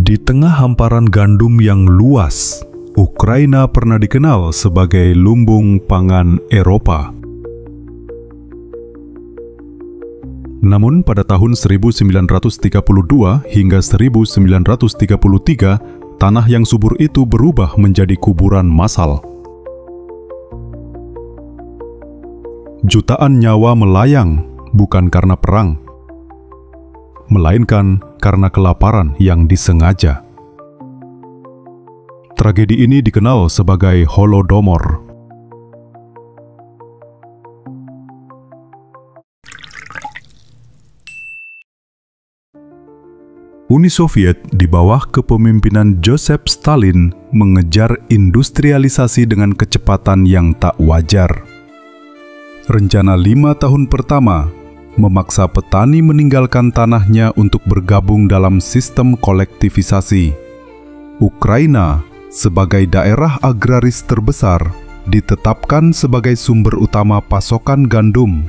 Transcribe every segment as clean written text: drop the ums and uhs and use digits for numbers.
Di tengah hamparan gandum yang luas, Ukraina pernah dikenal sebagai lumbung pangan Eropa. Namun pada tahun 1932 hingga 1933, tanah yang subur itu berubah menjadi kuburan massal. Jutaan nyawa melayang bukan karena perang, melainkan karena kelaparan yang disengaja. Tragedi ini dikenal sebagai Holodomor. Uni Soviet di bawah kepemimpinan Joseph Stalin mengejar industrialisasi dengan kecepatan yang tak wajar. Rencana 5 tahun pertama memaksa petani meninggalkan tanahnya untuk bergabung dalam sistem kolektivisasi. Ukraina sebagai daerah agraris terbesar ditetapkan sebagai sumber utama pasokan gandum.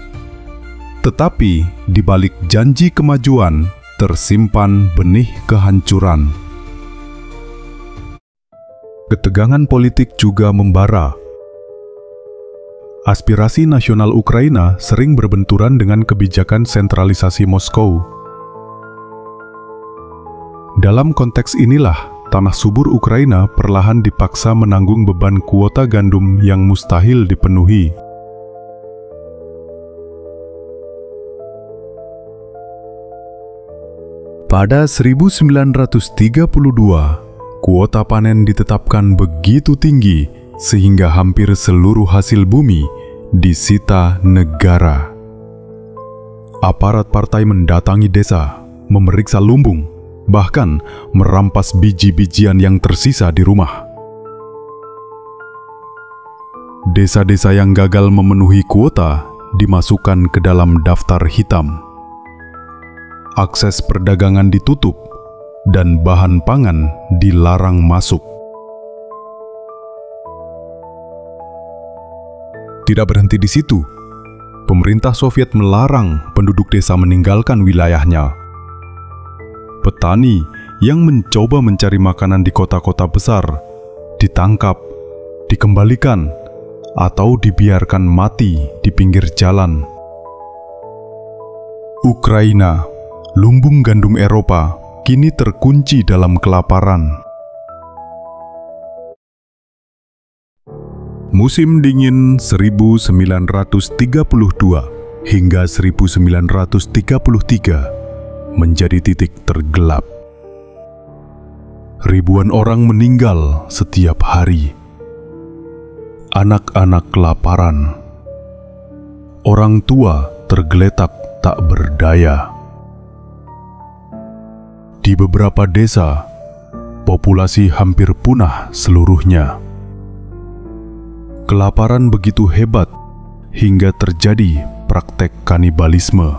Tetapi di balik janji kemajuan, tersimpan benih kehancuran. Ketegangan politik juga membara. Aspirasi nasional Ukraina sering berbenturan dengan kebijakan sentralisasi Moskow. Dalam konteks inilah, tanah subur Ukraina perlahan dipaksa menanggung beban kuota gandum yang mustahil dipenuhi. Pada 1932, kuota panen ditetapkan begitu tinggi sehingga hampir seluruh hasil bumi disita negara. Aparat partai mendatangi desa, memeriksa lumbung, bahkan merampas biji-bijian yang tersisa di rumah. Desa-desa yang gagal memenuhi kuota dimasukkan ke dalam daftar hitam. Akses perdagangan ditutup, dan bahan pangan dilarang masuk. Tidak berhenti di situ, pemerintah Soviet melarang penduduk desa meninggalkan wilayahnya. Petani yang mencoba mencari makanan di kota-kota besar ditangkap, dikembalikan, atau dibiarkan mati di pinggir jalan. Ukraina, lumbung gandum Eropa, kini terkunci dalam kelaparan. Musim dingin 1932 hingga 1933 menjadi titik tergelap. Ribuan orang meninggal setiap hari. Anak-anak kelaparan. Orang tua tergeletak tak berdaya. Di beberapa desa, populasi hampir punah seluruhnya. Kelaparan begitu hebat hingga terjadi praktek kanibalisme.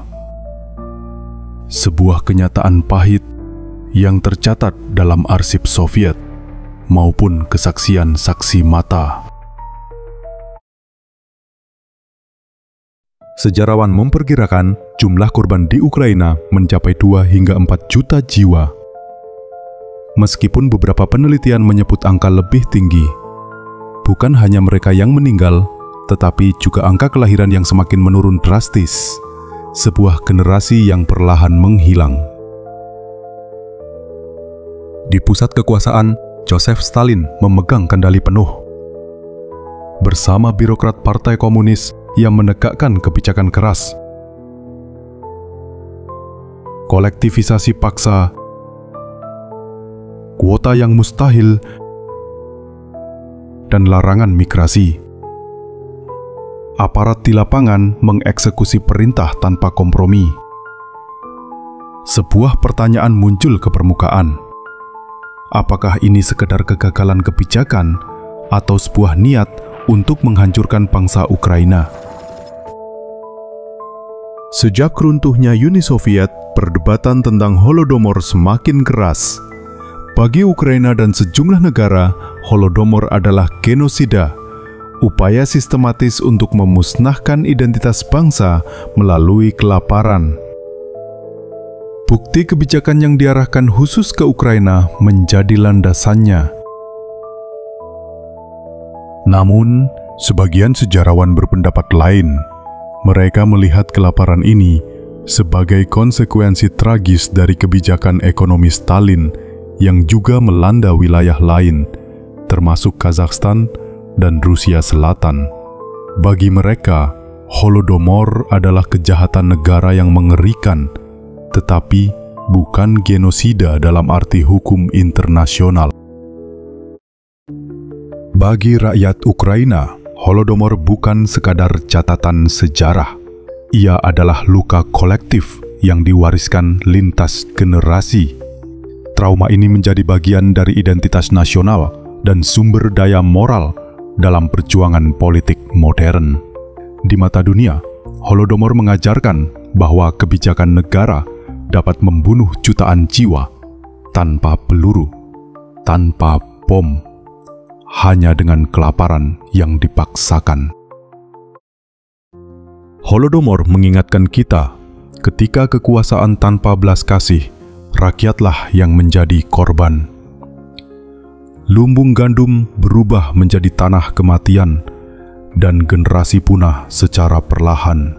Sebuah kenyataan pahit yang tercatat dalam arsip Soviet maupun kesaksian saksi mata. Sejarawan memperkirakan jumlah korban di Ukraina mencapai 2 hingga 4 juta jiwa. Meskipun beberapa penelitian menyebut angka lebih tinggi, bukan hanya mereka yang meninggal, tetapi juga angka kelahiran yang semakin menurun drastis, sebuah generasi yang perlahan menghilang. Di pusat kekuasaan, Joseph Stalin memegang kendali penuh. Bersama birokrat Partai Komunis yang menegakkan kebijakan keras, kolektivisasi paksa, kuota yang mustahil, dan larangan migrasi. Aparat di lapangan mengeksekusi perintah tanpa kompromi. Sebuah pertanyaan muncul ke permukaan. Apakah ini sekedar kegagalan kebijakan atau sebuah niat untuk menghancurkan bangsa Ukraina? Sejak runtuhnya Uni Soviet, perdebatan tentang Holodomor semakin keras. Bagi Ukraina dan sejumlah negara, Holodomor adalah genosida, upaya sistematis untuk memusnahkan identitas bangsa melalui kelaparan. bukti kebijakan yang diarahkan khusus ke Ukraina menjadi landasannya. Namun, sebagian sejarawan berpendapat lain. Mereka melihat kelaparan ini sebagai konsekuensi tragis dari kebijakan ekonomi Stalin yang juga melanda wilayah lain, termasuk Kazakhstan dan Rusia Selatan. Bagi mereka, Holodomor adalah kejahatan negara yang mengerikan, tetapi bukan genosida dalam arti hukum internasional. Bagi rakyat Ukraina, Holodomor bukan sekadar catatan sejarah. Ia adalah luka kolektif yang diwariskan lintas generasi. Trauma ini menjadi bagian dari identitas nasional dan sumber daya moral dalam perjuangan politik modern. Di mata dunia, Holodomor mengajarkan bahwa kebijakan negara dapat membunuh jutaan jiwa tanpa peluru, tanpa bom, hanya dengan kelaparan yang dipaksakan. Holodomor mengingatkan kita, ketika kekuasaan tanpa belas kasih, rakyatlah yang menjadi korban. Lumbung gandum berubah menjadi tanah kematian, dan generasi punah secara perlahan.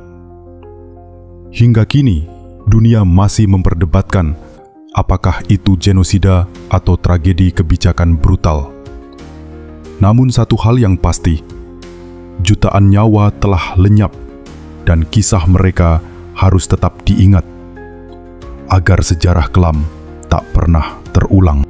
Hingga kini, dunia masih memperdebatkan apakah itu genosida atau tragedi kebijakan brutal. Namun satu hal yang pasti, jutaan nyawa telah lenyap dan kisah mereka harus tetap diingat agar sejarah kelam tak pernah terulang.